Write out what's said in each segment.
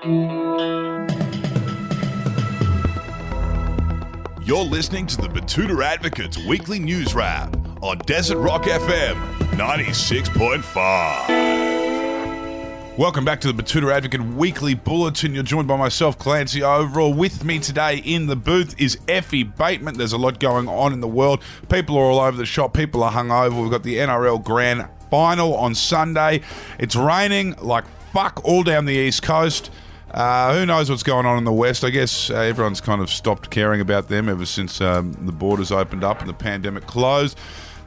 You're listening to the Betoota Advocate's weekly news wrap on Desert Rock FM 96.5. Welcome back to the Betoota Advocate weekly bulletin. You're joined by myself, Clancy, Overell. With me today in the booth is Effie, Bateman. There's a lot going on in the world. People are all over the shop. People are hungover. We've got the NRL Grand Final on Sunday. It's raining like fuck all down the East Coast. Who knows what's going on in the West? I guess everyone's kind of stopped caring about them ever since the borders opened up and the pandemic closed.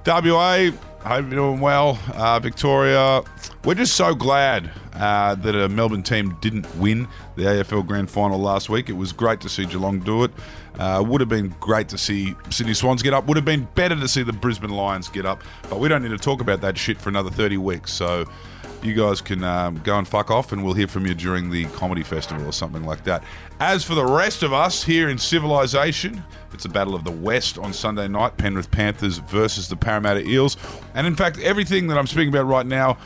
WA, hope you're doing well. Victoria, we're just so glad that a Melbourne team didn't win the AFL Grand Final last week. It was great to see Geelong do it. Would have been great to see Sydney Swans get up. Would have been better to see the Brisbane Lions get up. But we don't need to talk about that shit for another 30 weeks. So you guys can go and fuck off, and we'll hear from you during the comedy festival or something like that. As for the rest of us here in civilization, it's a battle of the West on Sunday night. Penrith Panthers versus the Parramatta Eels. And in fact, everything that I'm speaking about right now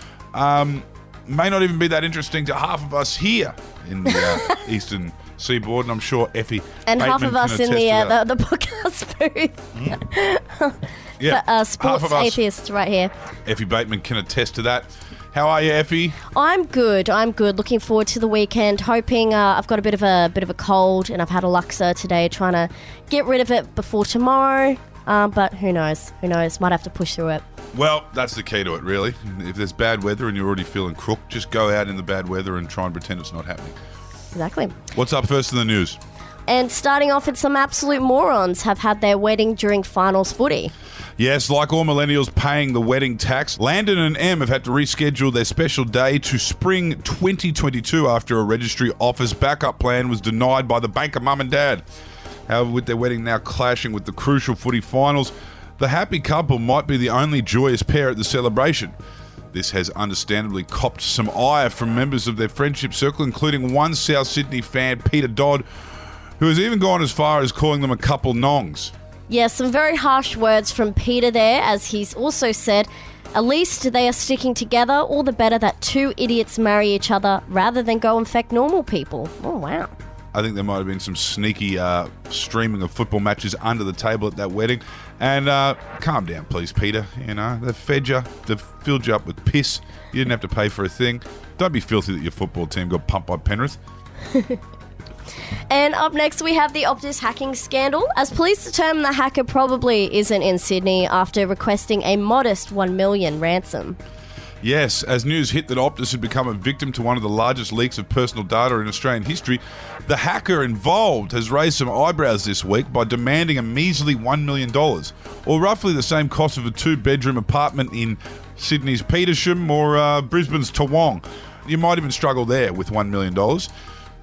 may not even be that interesting to half of us here in the Eastern Seaboard, and I'm sure Effie and Bateman half of us in the podcast booth. Yeah, sports atheists right here. Effie Bateman can attest to that. How are you, Effie? I'm good. Looking forward to the weekend. Hoping I've got a bit of a cold, and I've had a Luxor today, trying to get rid of it before tomorrow. But who knows? Might have to push through it. Well, that's the key to it, really. If there's bad weather and you're already feeling crook, just go out in the bad weather and try and pretend it's not happening. Exactly. What's up first in the news? And starting off with some absolute morons have had their wedding during finals footy. Yes, like all millennials paying the wedding tax, Landon and Em have had to reschedule their special day to spring 2022 after a registry office backup plan was denied by the banker mum and dad. However, with their wedding now clashing with the crucial footy finals, the happy couple might be the only joyous pair at the celebration. This has understandably copped some ire from members of their friendship circle, including one South Sydney fan, Peter Dodd, who has even gone as far as calling them a couple nongs. Yeah, some very harsh words from Peter there, as he's also said, at least they are sticking together, all the better that two idiots marry each other rather than go infect normal people. Oh, wow. I think there might have been some sneaky streaming of football matches under the table at that wedding. And calm down, please, Peter. You know, they've fed you, they've filled you up with piss. You didn't have to pay for a thing. Don't be filthy that your football team got pumped by Penrith. And up next, we have the Optus hacking scandal, as police determine the hacker probably isn't in Sydney after requesting a modest $1 million ransom. Yes, as news hit that Optus had become a victim to one of the largest leaks of personal data in Australian history, the hacker involved has raised some eyebrows this week by demanding a measly $1 million, or roughly the same cost of a two-bedroom apartment in Sydney's Petersham or Brisbane's Toowong. You might even struggle there with $1 million.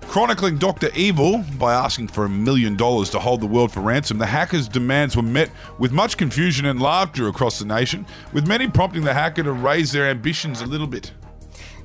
Chronicling Dr. Evil by asking for $1 million to hold the world for ransom, the hacker's demands were met with much confusion and laughter across the nation, with many prompting the hacker to raise their ambitions a little bit.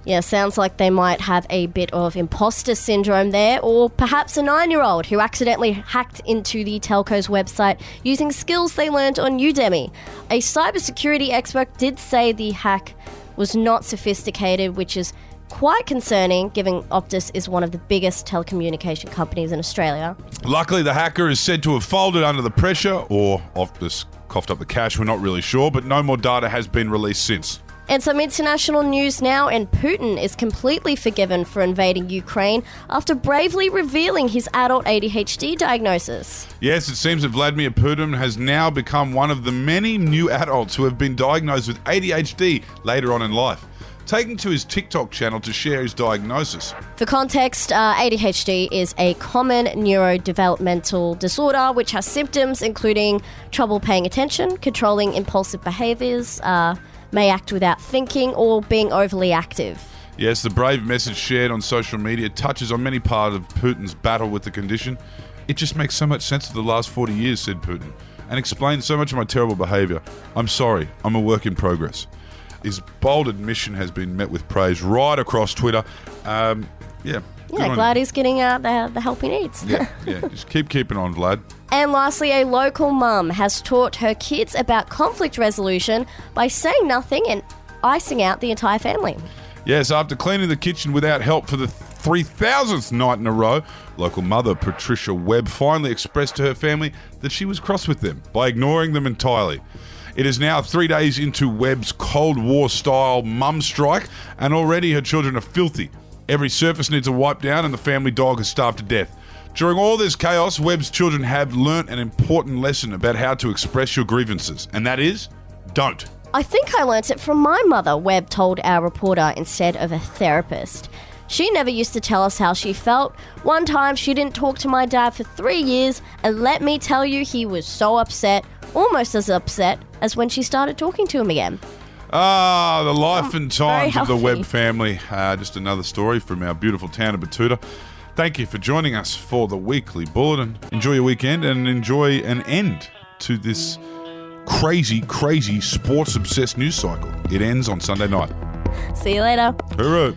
Yeah, sounds like they might have a bit of imposter syndrome there, or perhaps a 9-year-old who accidentally hacked into the telco's website using skills they learned on Udemy. A cybersecurity expert did say the hack was not sophisticated, which is quite concerning, given Optus is one of the biggest telecommunication companies in Australia. Luckily, the hacker is said to have folded under the pressure, or Optus coughed up the cash, we're not really sure, but no more data has been released since. And some international news now, and Putin is completely forgiven for invading Ukraine after bravely revealing his adult ADHD diagnosis. Yes, it seems that Vladimir Putin has now become one of the many new adults who have been diagnosed with ADHD later on in life, taking to his TikTok channel to share his diagnosis. For context, ADHD is a common neurodevelopmental disorder which has symptoms including trouble paying attention, controlling impulsive behaviours, may act without thinking, or being overly active. Yes, the brave message shared on social media touches on many parts of Putin's battle with the condition. It just makes so much sense of the last 40 years, said Putin, and explains so much of my terrible behaviour. I'm sorry, I'm a work in progress. His bold admission has been met with praise right across Twitter. Glad he's getting the help he needs. Yeah, just keeping on, Vlad. And lastly, a local mum has taught her kids about conflict resolution by saying nothing and icing out the entire family. Yes, after cleaning the kitchen without help for the 3,000th night in a row, local mother Patricia Webb finally expressed to her family that she was cross with them by ignoring them entirely. It is now 3 days into Webb's Cold War-style mum strike, and already her children are filthy. Every surface needs a wipe down, and the family dog has starved to death. During all this chaos, Webb's children have learnt an important lesson about how to express your grievances, and that is, don't. I think I learnt it from my mother, Webb told our reporter, instead of a therapist. She never used to tell us how she felt. One time she didn't talk to my dad for 3 years, and let me tell you, he was so upset, almost as upset as when she started talking to him again. Ah, the life and times of the healthy. Webb family. Just another story from our beautiful town of Betoota. Thank you for joining us for the Weekly Bulletin. Enjoy your weekend and enjoy an end to this crazy, crazy sports-obsessed news cycle. It ends on Sunday night. See you later. Hooroo.